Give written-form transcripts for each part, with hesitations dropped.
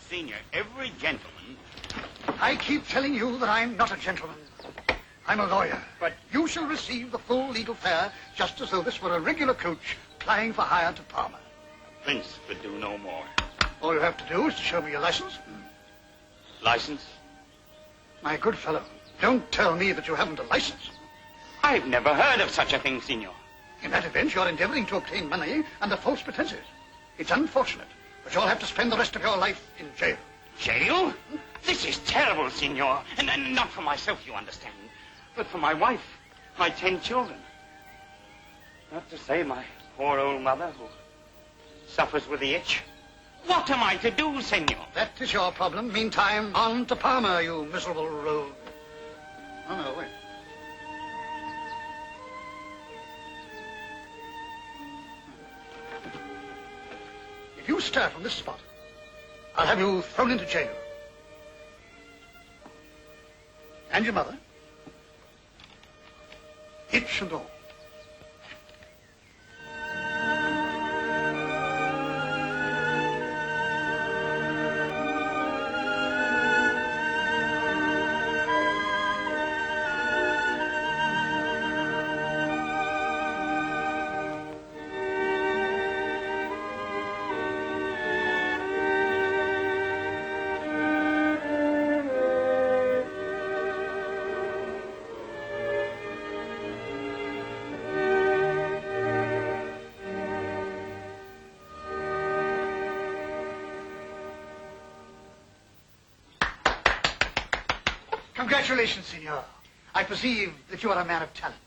Senior, every gentleman... I keep telling you that I'm not a gentleman. I'm a lawyer. But... You shall receive the full legal fare, just as though this were a regular coach plying for hire to Parma. Prince could do no more. All you have to do is to show me your license. License? My good fellow, don't tell me that you haven't a license. I've never heard of such a thing, Signor. In that event, you're endeavoring to obtain money under false pretenses. It's unfortunate, but you'll have to spend the rest of your life in jail. Jail? This is terrible, Signor. And not for myself, you understand, but for my wife, my 10 children. Not to say my poor old mother who suffers with the itch. What am I to do, Senor? That is your problem. Meantime, on to Parma, you miserable rogue. Oh, no, wait. If you start on this spot, I'll have you thrown into jail. And your mother. Itch and all. Congratulations, Signor. I perceive that you are a man of talent.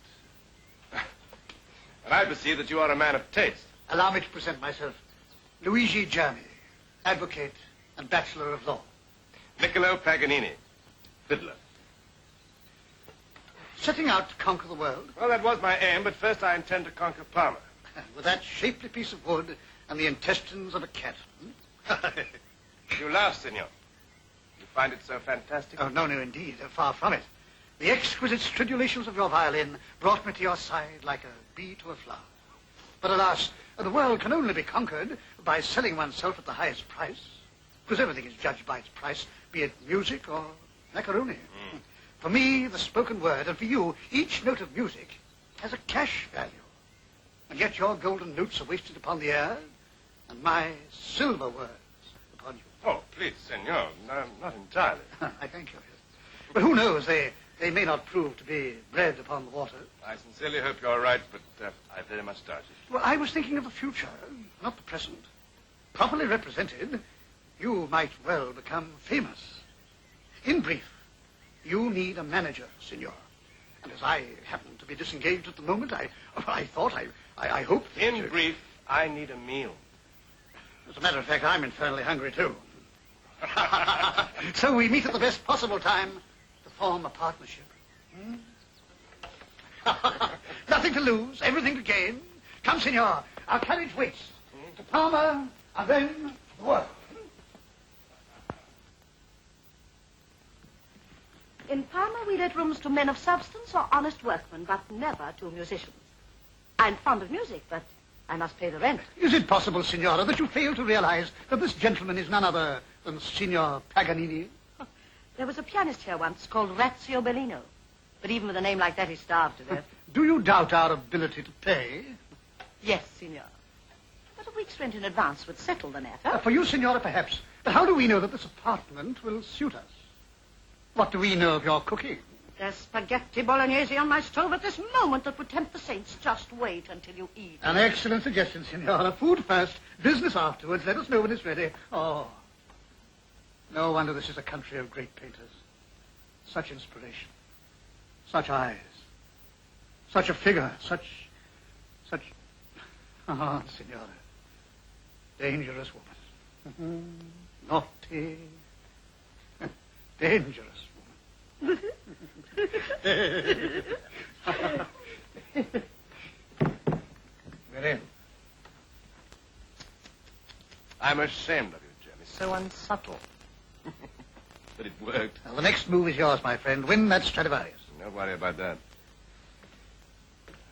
And I perceive that you are a man of taste. Allow me to present myself. Luigi Gianni, advocate and Bachelor of Law. Niccolò Paganini, fiddler. Setting out to conquer the world? Well, that was my aim, but first I intend to conquer Parma. With that shapely piece of wood and the intestines of a cat. You laugh, Signor. You find it so fantastic? Oh, no, indeed. Far from it. The exquisite stridulations of your violin brought me to your side like a bee to a flower. But alas, the world can only be conquered by selling oneself at the highest price. Because everything is judged by its price, be it music or macaroni. For me, the spoken word, and for you, each note of music has a cash value. And yet your golden notes are wasted upon the air, and my silver words upon you. Oh, please, Senor, no, not entirely. I thank you. But who knows, they may not prove to be bred upon the water. I sincerely hope you're right, but I very much doubt it. Well, I was thinking of the future, not the present. Properly represented, you might well become famous. In brief, you need a manager, Signor. And as I happen to be disengaged at the moment, I thought, I hope that... In brief, I need a meal. As a matter of fact, I'm infernally hungry, too. So we meet at the best possible time to form a partnership. Nothing to lose, everything to gain. Come, Signor, our carriage waits. To Parma, and then the world. In Parma, we let rooms to men of substance or honest workmen, but never to musicians. I'm fond of music, but I must pay the rent. Is it possible, Signora, that you fail to realize that this gentleman is none other than Signor Paganini? There was a pianist here once called Razio Bellino. But even with a name like that, he starved to death. Do you doubt our ability to pay? Yes, Signor. But a week's rent in advance would settle the matter. For you, Signora, perhaps. But how do we know that this apartment will suit us? What do we know of your cooking? There's spaghetti bolognese on my stove at this moment that would tempt the saints. Just wait until you eat. An excellent suggestion, Signora. Food first, business afterwards. Let us know when it's ready. Oh, no wonder this is a country of great painters. Such inspiration. Such eyes. Such a figure. Such... Ah, Signora. Dangerous woman. Naughty. Dangerous woman. We're in. I'm ashamed of you, Jim. It's so unsubtle. But it worked. Now, the next move is yours, my friend. Win that Stradivarius. Don't worry about that.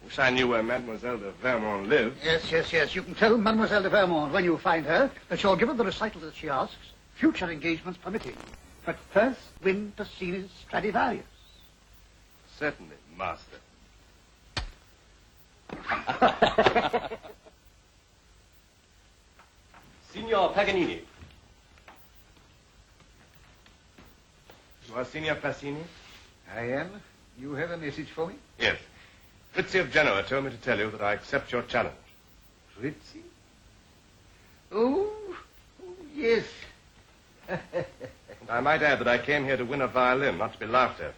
Wish I knew where Mademoiselle de Vermont lived. Yes. You can tell Mademoiselle de Vermont when you find her that you'll give her the recital that she asks future engagements permitting. But first, win Puccini's Stradivarius. Certainly, master. Signor Paganini. You are Signor Passini? I am. You have a message for me? Yes. Fritzi of Genoa told me to tell you that I accept your challenge. Fritzi? Oh, yes. And I might add that I came here to win a violin, not to be laughed at.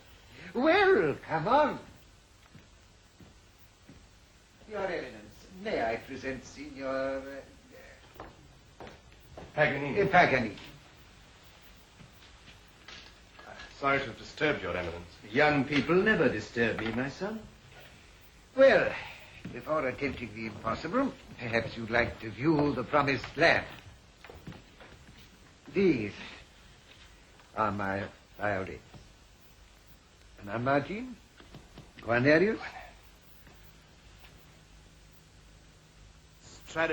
Well, come on. Your Eminence, may I present Signor... Paganini. Paganini. Sorry to have disturbed your Eminence. Young people never disturb me, my son. Well, before attempting the impossible, perhaps you'd like to view the promised land. These are my violins. An Amagine, Guarnerius,